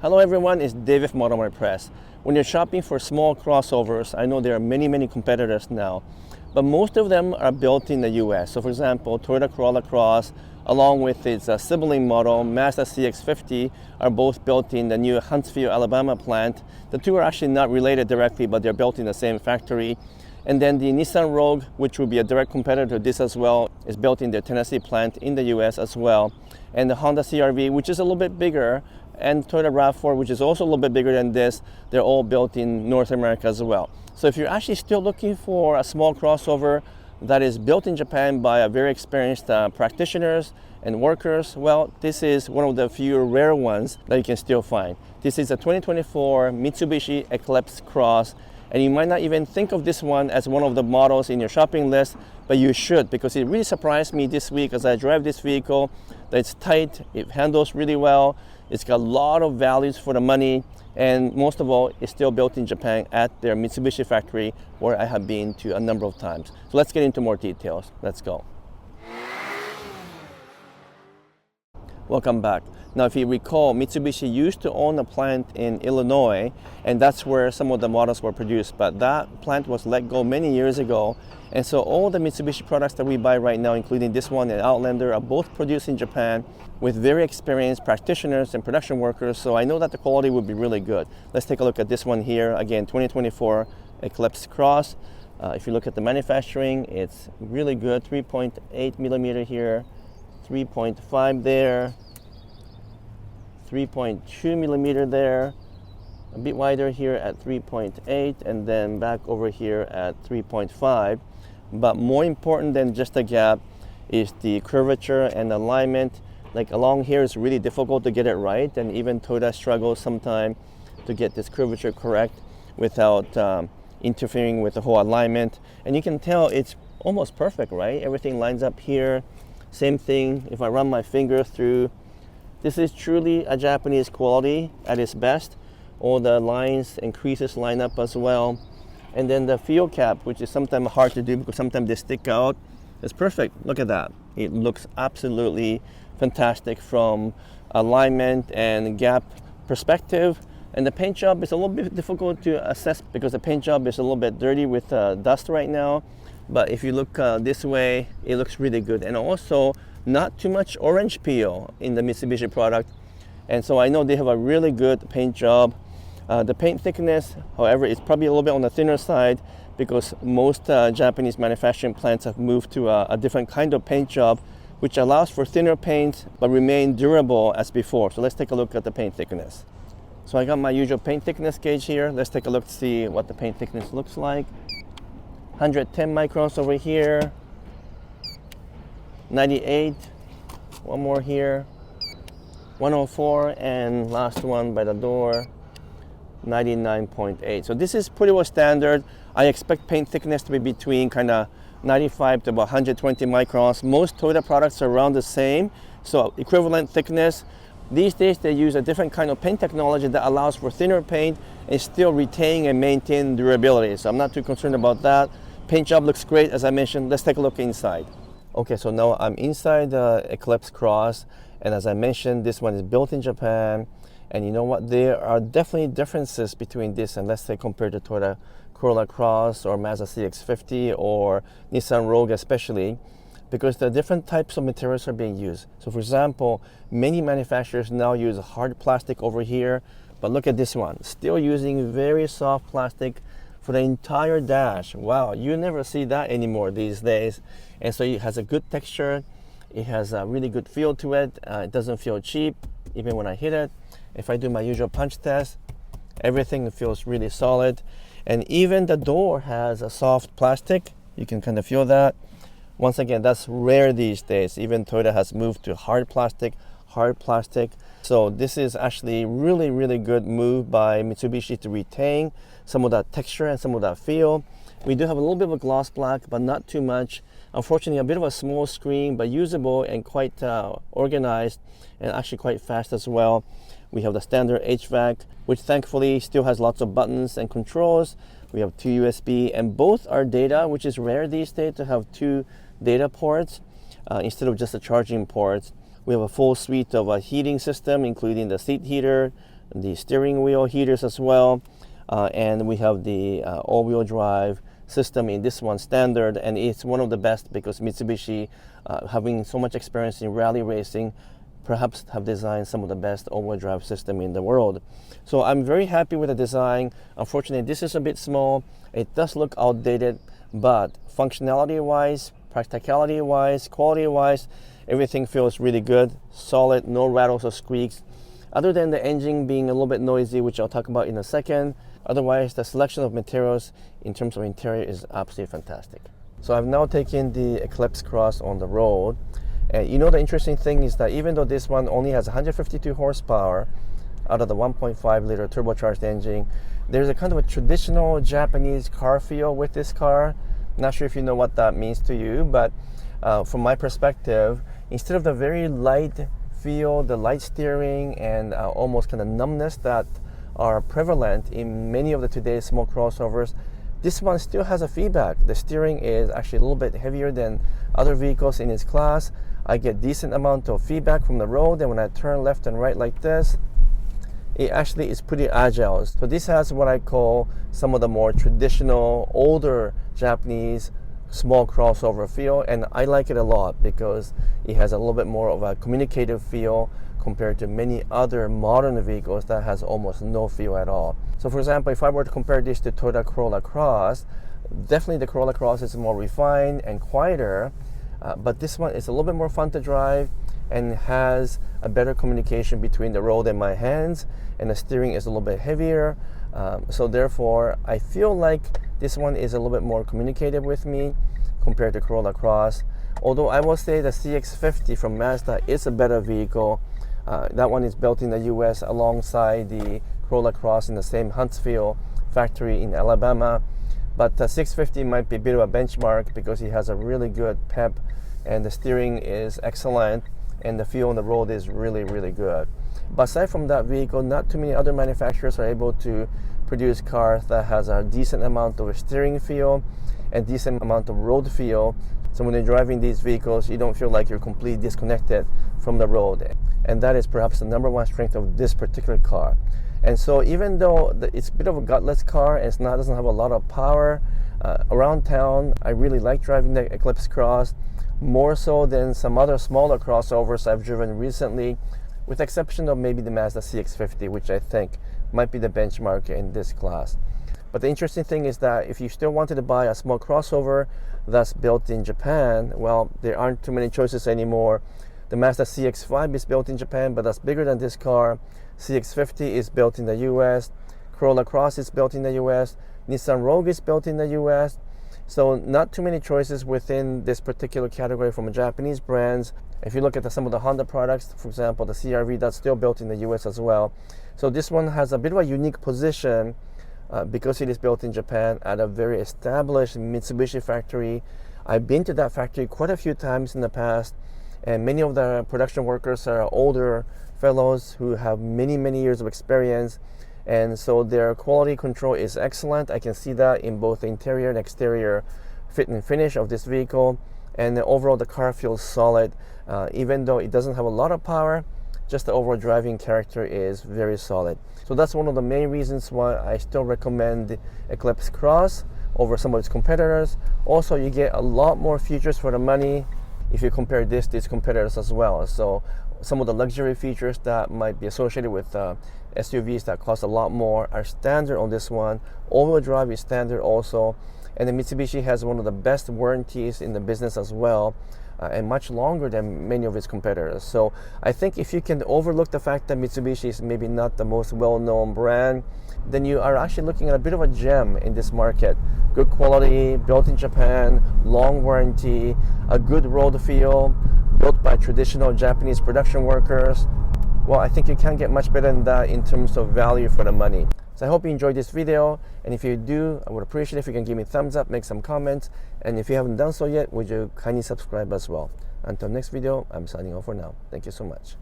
Hello everyone, it's David from Automotive Press. When you're shopping for small crossovers, I know there are many competitors now, but most of them are built in the US. So for example, Toyota Corolla Cross, along with its sibling model, Mazda CX-50, are both built in the new Huntsville, Alabama plant. The two are actually not related directly, but they're built in the same factory. And then the Nissan Rogue, which will be a direct competitor to this as well, is built in their Tennessee plant in the US as well. And the Honda CR-V, which is a little bit bigger, and Toyota RAV4, which is also a little bit bigger than this, they're all built in North America as well. So if you're actually still looking for a small crossover that is built in Japan by a very experienced practitioners and workers, well, this is one of the few rare ones that you can still find. This is a 2024 Mitsubishi Eclipse Cross, and you might not even think of this one as one of the models in your shopping list, but you should, because it really surprised me this week as I drive this vehicle that it's tight, it handles really well, it's got a lot of values for the money, and most of all, it's still built in Japan at their Mitsubishi factory, where I have been to a number of times. So let's get into more details. Let's go. Welcome back. Now, if you recall, Mitsubishi used to own a plant in Illinois, and that's where some of the models were produced, but that plant was let go many years ago. And so all the Mitsubishi products that we buy right now, including this one and Outlander, are both produced in Japan with very experienced practitioners and production workers. So I know that the quality will be really good. Let's take a look at this one here. Again, 2024 Eclipse Cross. If you look at the manufacturing, it's really good. 3.8 millimeter here, 3.5 there, 3.2 millimeter there, a bit wider here at 3.8, and then back over here at 3.5. But more important than just the gap is the curvature and alignment. Like along here is really difficult to get it right, and even Toyota struggles sometimes to get this curvature correct without interfering with the whole alignment. And you can tell it's almost perfect, right? Everything lines up here. Same thing if I run my finger through. This is truly a Japanese quality at its best. All the lines and creases line up as well. And then the fuel cap, which is sometimes hard to do because sometimes they stick out, is perfect. Look at that. It looks absolutely fantastic from alignment and gap perspective. And the paint job is a little bit difficult to assess because the paint job is a little bit dirty with dust right now. But if you look this way, it looks really good. And also, not too much orange peel in the Mitsubishi product. And so I know they have a really good paint job. The paint thickness, however, is probably a little bit on the thinner side because most Japanese manufacturing plants have moved to a different kind of paint job, which allows for thinner paint but remain durable as before. So let's take a look at the paint thickness. So I got my usual paint thickness gauge here. Let's take a look to see what the paint thickness looks like. 110 microns over here, 98, one more here, 104, and last one by the door, 99.8. So this is pretty well standard. I expect paint thickness to be between kind of 95 to about 120 microns. Most Toyota products are around the same, so equivalent thickness. These days they use a different kind of paint technology that allows for thinner paint and still retain and maintain durability. So I'm not too concerned about that. Paint job looks great, as I mentioned. Let's take a look inside. Okay, so now I'm inside the Eclipse Cross, and as I mentioned, this one is built in Japan. And you know what? There are definitely differences between this and, let's say, compared to Toyota Corolla Cross or Mazda CX-50 or Nissan Rogue especially, because the different types of materials are being used. So for example, many manufacturers now use hard plastic over here, but look at this one, still using very soft plastic for the entire dash. Wow, you never see that anymore these days. And so it has a good texture, it has a really good feel to it, it doesn't feel cheap even when I hit it. If I do my usual punch test, everything feels really solid. And even the door has a soft plastic. You can kind of feel that. Once again, that's rare these days. Even Toyota has moved to hard plastic. So this is actually really good move by Mitsubishi to retain some of that texture and some of that feel. We do have a little bit of a gloss black, but not too much. Unfortunately, a bit of a small screen, but usable and quite organized and actually quite fast as well. We have the standard HVAC, which thankfully still has lots of buttons and controls. We have 2 USB, and both are data, which is rare these days to have 2 data ports instead of just the charging ports. We have a full suite of a heating system, including the seat heater, the steering wheel heaters as well, and we have the all-wheel drive system in this one standard, and it's one of the best because Mitsubishi, having so much experience in rally racing, perhaps have designed some of the best all-wheel drive system in the world. So I'm very happy with the design. Unfortunately, this is a bit small. It does look outdated, but functionality-wise, practicality-wise, quality-wise, everything feels really good, solid, no rattles or squeaks. Other than the engine being a little bit noisy, which I'll talk about in a second, otherwise the selection of materials in terms of interior is absolutely fantastic. So I've now taken the Eclipse Cross on the road. And you know, the interesting thing is that even though this one only has 152 horsepower out of the 1.5 liter turbocharged engine, there's a kind of a traditional Japanese car feel with this car. Not sure if you know what that means to you, but from my perspective, instead of the very light feel, the light steering, and almost kind of numbness that are prevalent in many of the today's small crossovers, this one still has a feedback. The steering is actually a little bit heavier than other vehicles in its class. I get decent amount of feedback from the road, and when I turn left and right like this, it actually is pretty agile. So this has what I call some of the more traditional, older Japanese small crossover feel, and I like it a lot because it has a little bit more of a communicative feel compared to many other modern vehicles that has almost no feel at all. So for example, if I were to compare this to Toyota Corolla Cross, definitely the Corolla Cross is more refined and quieter, but this one is a little bit more fun to drive and has a better communication between the road and my hands, and the steering is a little bit heavier. So therefore, I feel like this one is a little bit more communicative with me compared to Corolla Cross. Although I will say the CX-50 from Mazda is a better vehicle. That one is built in the US alongside the Corolla Cross in the same Huntsville factory in Alabama. But the CX-50 might be a bit of a benchmark because it has a really good pep, and the steering is excellent, and the feel on the road is really, really good. But aside from that vehicle, not too many other manufacturers are able to produce cars that has a decent amount of steering feel and decent amount of road feel. So when you're driving these vehicles, you don't feel like you're completely disconnected from the road. And that is perhaps the number one strength of this particular car. And so even though it's a bit of a gutless car and doesn't have a lot of power, around town, I really like driving the Eclipse Cross, more so than some other smaller crossovers I've driven recently, with the exception of maybe the Mazda CX-50, which I think might be the benchmark in this class. But the interesting thing is that if you still wanted to buy a small crossover that's built in Japan, well, there aren't too many choices anymore. The Mazda CX-5 is built in Japan, but that's bigger than this car. CX-50 is built in the US. Corolla Cross is built in the US. Nissan Rogue is built in the US. So not too many choices within this particular category from Japanese brands. If you look at some of the Honda products, for example, the CR-V, that's still built in the US as well. So this one has a bit of a unique position because it is built in Japan at a very established Mitsubishi factory. I've been to that factory quite a few times in the past, and many of the production workers are older fellows who have many, many years of experience. And so their quality control is excellent. I can see that in both the interior and exterior fit and finish of this vehicle. And overall, the car feels solid. Even though it doesn't have a lot of power, just the overall driving character is very solid. So that's one of the main reasons why I still recommend the Eclipse Cross over some of its competitors. Also, you get a lot more features for the money if you compare this to its competitors as well. So some of the luxury features that might be associated with SUVs that cost a lot more are standard on this one. All-wheel drive is standard also, and the Mitsubishi has one of the best warranties in the business as well, and much longer than many of its competitors. So I think if you can overlook the fact that Mitsubishi is maybe not the most well-known brand, then you are actually looking at a bit of a gem in this market. Good quality, built in Japan, long warranty, a good road feel, built by traditional Japanese production workers. Well, I think you can't get much better than that in terms of value for the money. So I hope you enjoyed this video, and if you do, I would appreciate if you can give me a thumbs up, make some comments, and if you haven't done so yet, would you kindly subscribe as well. Until next video, I'm signing off for now. Thank you so much.